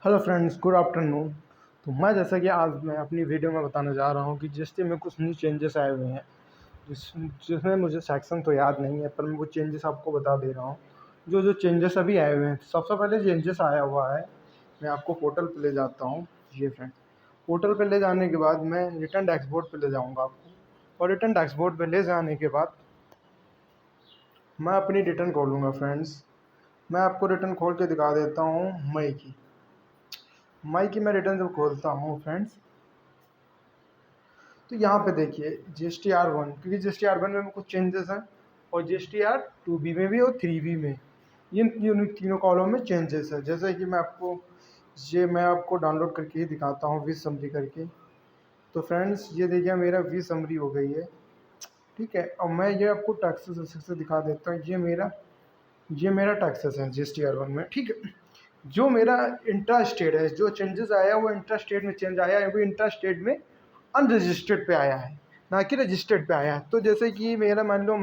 Hello friends, good afternoon. तो मैं जैसा कि आज मैं अपनी वीडियो में बताने जा रहा हूँ कि जीएसटी में कुछ न्यू चेंजेस आए हुए हैं। जिसमें मुझे सेक्शन तो याद नहीं है, पर मैं वो चेंजेस आपको बता दे रहा हूँ। जो जो चेंजेस अभी आए हुए हैं, सबसे पहले चेंजेस आया हुआ है, मैं आपको पोर्टल पे ले जाता हूँ। ये फ्रेंड, पोर्टल पे ले जाने के बाद मैं रिटर्न डैशबोर्ड पे ले जाऊँगा आपको, और रिटर्न डैशबोर्ड पे ले जाने के बाद मैं अपनी रिटर्न खोलूँगा। फ्रेंड्स, मैं आपको रिटर्न खोल के दिखा देता हूँ मई की मैं रिटर्न जब खोलता हूँ फ्रेंड्स, तो यहाँ पे देखिए GSTR 1, क्योंकि GSTR 1 में कुछ चेंजेस हैं, और GSTR 2B में भी और 3B में, इन तीनों कॉलम में चेंजेस है। जैसे कि मैं आपको डाउनलोड करके ही दिखाता हूँ, विज समरी करके। तो फ्रेंड्स, ये देखिए मेरा विज समरी हो गई है, ठीक है। और मैं ये आपको टैक्सेस से दिखा देता हूँ। ये मेरा टैक्सेस है GSTR 1 में, ठीक है। जो मेरा इंट्रा स्टेट है, जो चेंजेस आया वो इंट्रा स्टेट में चेंज आया है, वो इंट्रा स्टेट में अनरजिस्टर्ड पे आया है, ना कि रजिस्टर्ड पे आया है। तो जैसे कि मेरा मान लो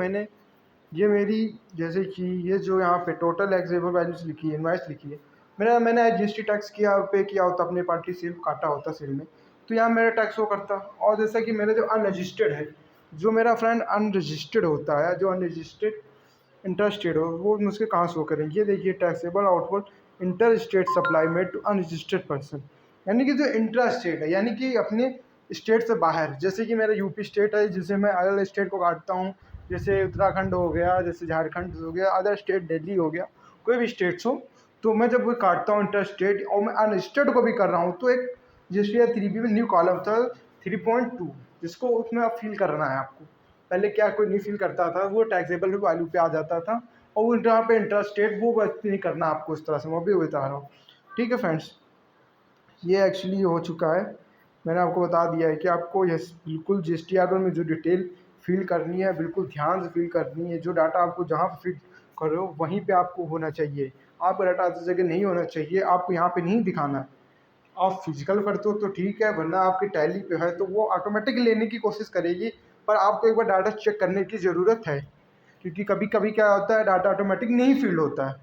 ये मेरी जैसे कि ये जो यहाँ पे टोटल एग्जेबल वैल्यूज लिखी है, इनवाइस लिखी है, मैंने GST टैक्स पे किया होता, अपने पार्टी सेल काटा होता सेल में, तो यहाँ मेरा टैक्स वो करता। और जैसा कि मेरा जो अनरजिस्टर्ड है, जो मेरा फ्रेंड अनरजिस्टर्ड होता है, जो अनरजिस्टर्ड इंटर स्टेट हो, वो मुझसे कहाँ शो करेंगे। ये देखिए, taxable output inter state supply made to unregistered person, यानी कि जो इंट्रा स्टेट है, यानी कि अपने स्टेट से बाहर। जैसे कि मेरा यूपी स्टेट है, जिसे मैं अदर स्टेट को काटता हूँ, जैसे उत्तराखंड हो गया, जैसे झारखंड हो गया, अदर स्टेट दिल्ली हो गया, कोई भी स्टेट्स हो। तो मैं जब वो काटता हूँ इंटर स्टेट, और मैं अनस्टेट को भी कर रहा हूँ, तो एक GST 3B में न्यू कॉलम था 3.2, जिसको उसमें अब फिल करना है आपको। पहले क्या कोई नहीं फिल करता था, वो टैक्सेबल वैल्यू पे आ जाता था, और वो जहाँ पे इंटरेस्ट स्टेट वो नहीं करना आपको इस तरह से। मैं भी बता रहा हूँ, ठीक है फ्रेंड्स। ये एक्चुअली हो चुका है, मैंने आपको बता दिया है कि आपको ये बिल्कुल GSTR में जो डिटेल फिल करनी है, बिल्कुल ध्यान से फिल करनी है। जो डाटा आपको जहाँ पर फिल करो वहीं पे आपको होना चाहिए। आपका डाटा आधी जगह नहीं होना चाहिए, आपको यहाँ पे नहीं दिखाना है। आप फिजिकल करते हो तो ठीक है, वरना आपकी टैली पे है तो वो ऑटोमेटिक लेने की कोशिश करेगी, पर आपको एक बार डाटा चेक करने की ज़रूरत है, क्योंकि कभी कभी क्या होता है, डाटा ऑटोमेटिक नहीं फिल होता है।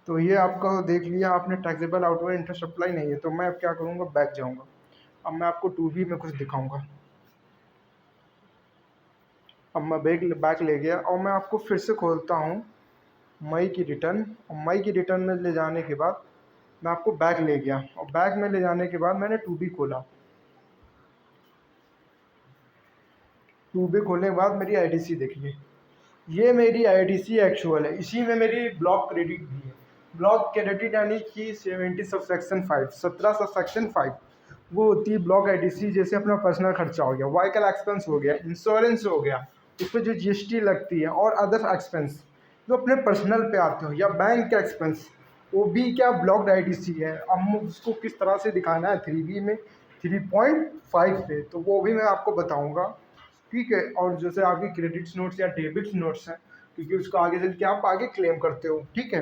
तो ये आपका देख लिया आपने, टैक्सेबल आउटवर्ड इंटरेस्ट अप्लाई नहीं है, तो मैं अब क्या करूँगा, बैक जाऊँगा। अब मैं आपको 2B में कुछ दिखाऊँगा। अब मैं बैक ले गया, और मैं आपको फिर से खोलता हूँ मई की रिटर्न। और मई की रिटर्न में ले जाने के बाद मैं आपको बैक ले गया, और बैक में ले जाने के बाद मैंने 2B खोला। 2B खोलने के बाद मेरी IDC देखिए, ये मेरी IDC एक्चुअल है। इसी में मेरी ब्लॉक क्रेडिट भी है। ब्लॉक क्रेडिट यानी कि 70 सब सेक्शन 5, 17 सब सेक्शन 5, वो होती है ब्लॉक IDC। जैसे अपना पर्सनल खर्चा हो गया, व्हीकल एक्सपेंस हो गया, इंश्योरेंस हो गया, उस पर जो GST लगती है, और अदर एक्सपेंस जो अपने पर्सनल पे आते हो, या बैंक के एक्सपेंस, वो भी क्या ब्लॉक्ड IDC है। अब उसको किस तरह से दिखाना है 3B में 3.5 पे, तो वो भी मैं आपको बताऊंगा, ठीक है। और जैसे आपकी क्रेडिट्स नोट्स या डेबिट्स नोट्स हैं, क्योंकि उसको आगे चल के आप आगे क्लेम करते हो, ठीक है।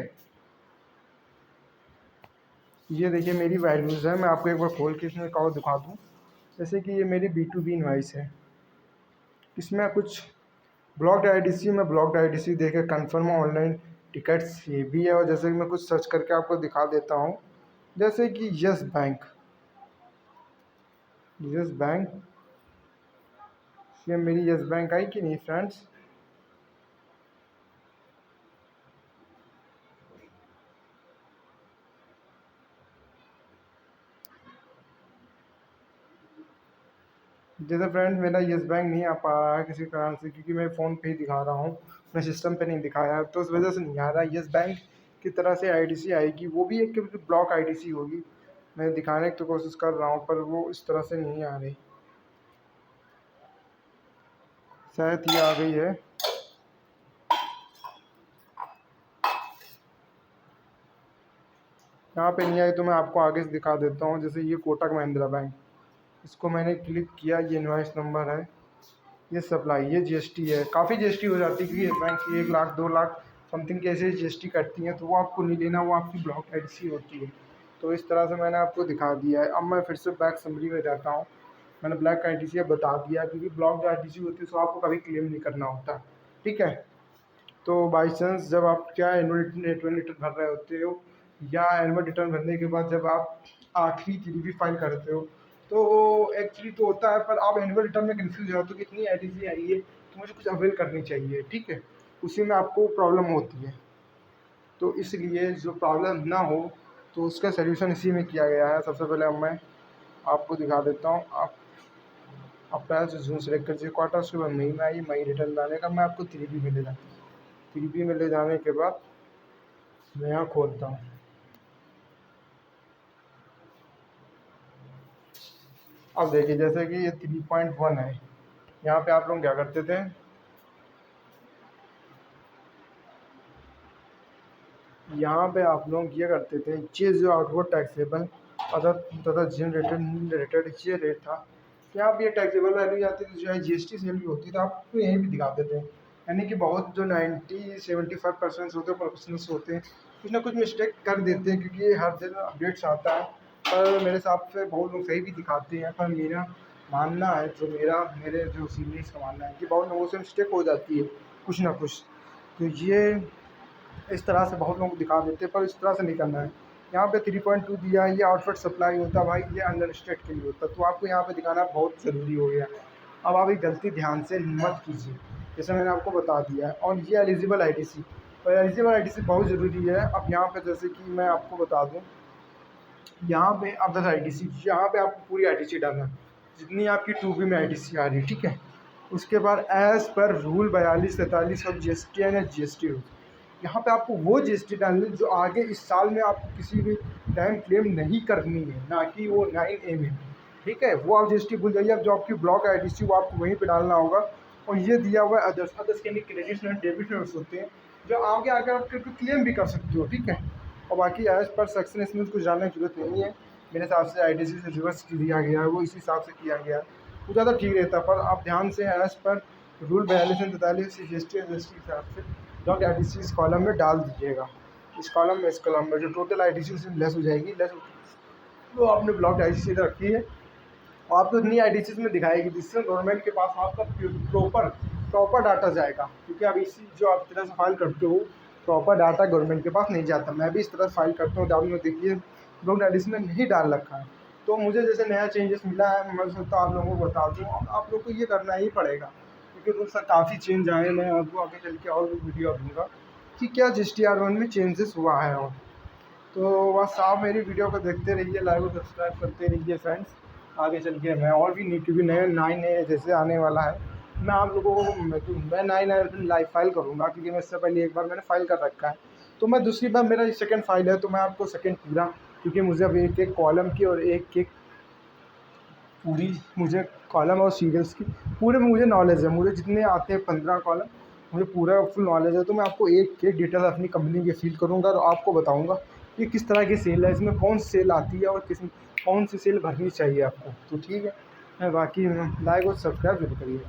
ये देखिए मेरी वैल्यूज़ है, मैं आपको एक बार खोल के इसमें और दिखा दूँ। जैसे कि ये मेरी B2B इनवाइस है, इसमें कुछ ब्लॉक्ड IDC में ब्लॉक्ड IDC देखे कन्फर्म ऑनलाइन टिकट्स, ये भी है। और जैसे कि मैं कुछ सर्च करके आपको दिखा देता हूँ, जैसे कि यस बैंक, ये मेरी यस बैंक आई कि नहीं फ्रेंड्स। जैसे फ्रेंड मेरा यस बैंक नहीं आ पा रहा है किसी कारण से, क्योंकि मैं फ़ोन पे ही दिखा रहा हूँ, मैं सिस्टम पे नहीं दिखाया है, तो उस वजह से नहीं आ रहा। यस बैंक की तरह से IDC आएगी, वो भी एक ब्लॉक IDC होगी। मैं दिखाने की तो कोशिश कर रहा हूँ, पर वो इस तरह से नहीं आ रही। शायद ये आ गई है। यहाँ पे नहीं आई तो मैं आपको आगे से दिखा देता हूँ। जैसे ये कोटक महिंद्रा बैंक, इसको मैंने क्लिक किया, ये इनवॉइस नंबर है, ये सप्लाई, ये GST है। काफ़ी GST हो जाती है, क्योंकि ये बैंक 1 लाख 2 लाख समथिंग के ऐसे GST कटती हैं, तो वो आपको नहीं लेना, वो आपकी ब्लॉक IDC होती है। तो इस तरह से मैंने आपको दिखा दिया है। अब मैं फिर से बैक समरी में जाता हूँ। मैंने ब्लैक IDC अब बता दिया, क्योंकि ब्लॉक जो IDC होती है उसको आपको कभी क्लेम नहीं करना होता, ठीक है। तो बाई चांस जब आप क्या एनुअल रिटर्न भर रहे होते हो, या एनुअल रिटर्न भरने के बाद जब आप आखिरी थ्री फाइल करते हो तो एक्चुअली तो होता है, पर आप एनुअल रिटर्न में कंफ्यूज हो जाते हो कि इतनी एडीसी आई है तो मुझे कुछ अवेल करनी चाहिए, ठीक है, उसी में आपको प्रॉब्लम होती है। तो इसलिए जो प्रॉब्लम ना हो तो उसका सल्यूशन इसी में किया गया है। सबसे पहले अब मैं आपको दिखा देता हूँ। आप अप्रैल से जून सेलेक्ट कर क्वार्टर, उसके बाद मई में आइए, मई रिटर्न लाने का मैं आपको 3B में ले जाता हूँ। 3B में ले जाने के बाद मैं यहाँ खोलता हूँ। अब देखिए जैसे कि ये 3.1 है, यहाँ पे आप लोग क्या करते थे, यहाँ पे आप लोग ये करते थे, ये जो आउटवर्ड टैक्सेबल अदर तथा जनरेटेड ये रेट था, यहाँ पे ये टैक्सेबल वैल्यू जाती थी, जो है GST से वैल्यू होती थी, आपको यहीं भी दिखाते थे। यानी कि बहुत जो 90-75% होते हैं प्रोफेशनल्स होते हैं, कुछ ना कुछ मिस्टेक कर देते हैं, क्योंकि ये हर दिन अपडेट्स आता है। पर मेरे हिसाब से बहुत लोग सही भी दिखाते हैं, पर मेरा मानना है, जो मेरे जो सीनियर्स का मानना है कि बहुत लोगों से मिस्टेक हो जाती है कुछ ना कुछ। तो ये इस तरह से बहुत लोगों को दिखा देते हैं, पर इस तरह से नहीं करना है। यहाँ पे 3.2 दिया है, ये आउटपुट सप्लाई होता है भाई, ये अंडर स्टेट के लिए होता है, तो आपको यहाँ पे दिखाना बहुत ज़रूरी हो गया। अब आप ये गलती ध्यान से मत कीजिए, जैसे मैंने आपको बता दिया है। और ये एलिजिबल ITC, और एलिजिबल ITC बहुत ज़रूरी है। अब यहाँ पे जैसे कि मैं आपको बता दूँ, यहाँ पे अब दस ITC, यहाँ पे आपको पूरी ITC डालना है जितनी आपकी 2B में ITC आ रही है, ठीक है। उसके बाद एज़ पर रूल 42-43 और GST एंड GST रूल, यहाँ पे आपको वो GST डालनी जो आगे इस साल में आपको किसी भी टाइम क्लेम नहीं करनी है, ना कि वो 9A में, ठीक है। वो आप GST भूल जाइए। अब जो आपकी ब्लॉक ITC वो आपको वहीं पे डालना होगा। और ये दिया हुआ है अदर्स के लिए क्रेडिट एंड डेबिट नोट्स होते हैं, जो आगे आकर आप क्लेम भी कर सकते हो, ठीक है। और बाकी एज पर सेक्शन इसमें कुछ जानने की जरूरत नहीं है। मेरे हिसाब से ITC से रिवर्स किया गया है, वो इसी हिसाब से किया गया है, वो ज़्यादा ठीक रहता है। पर आप ध्यान से एज पर रूल 42-43 GST के हिसाब से ब्लॉक ITC इस कॉलम में डाल दीजिएगा। इस कॉलम में जो टोटल ITC से लेस हो जाएगी, तो आपने ब्लॉक ITC रखी है, आपको इतनी ITC में दिखाएगी जिससे गवर्नमेंट के पास आपका प्रॉपर डाटा जाएगा। क्योंकि अब इसी जो आप तरह से फाइल करते हो, प्रॉपर डाटा गवर्नमेंट के पास नहीं जाता। मैं भी इस तरह से फाइल करता हूँ, डाउन में देखिए ब्लॉक ITC में नहीं डाल रखा है। तो मुझे जैसे नया चेंजेस मिला है, मैं सोचता हूँ आप लोगों को बता दूँ। आप लोग को ये करना ही पड़ेगा, क्योंकि रूल्स काफ़ी चेंज आए। मैं आपको आगे चल के और भी वीडियो दूँगा कि क्या GSTR1 में चेंजेस हुआ है। और तो बस आप मेरी वीडियो को देखते रहिए, लाइक और सब्सक्राइब करते रहिए फ्रेंड्स। आगे चल के मैं और भी नहीं, क्योंकि नए 9A जैसे आने वाला है, मैं आप लोगों को मैं 9A लाइव फाइल करूँगा, क्योंकि मैं इससे पहले एक बार मैंने फाइल कर रखा है। तो मैं दूसरी बार मेरा सेकंड फाइल है, तो मैं आपको सेकंड पूरा, क्योंकि मुझे अब एक एक कॉलम की और एक एक पूरी मुझे कॉलम और सीरियल्स की पूरे में मुझे नॉलेज है। मुझे जितने आते हैं 15 कॉलम मुझे पूरा फुल नॉलेज है। तो मैं आपको एक एक डिटेल अपनी कंपनी की फील करूँगा और आपको बताऊँगा कि किस तरह की सेल है, इसमें कौन सी सेल आती है और कौन सी सेल भरनी चाहिए आपको। तो ठीक है, बाकी लाइक और सब्सक्राइब जरूर करिए।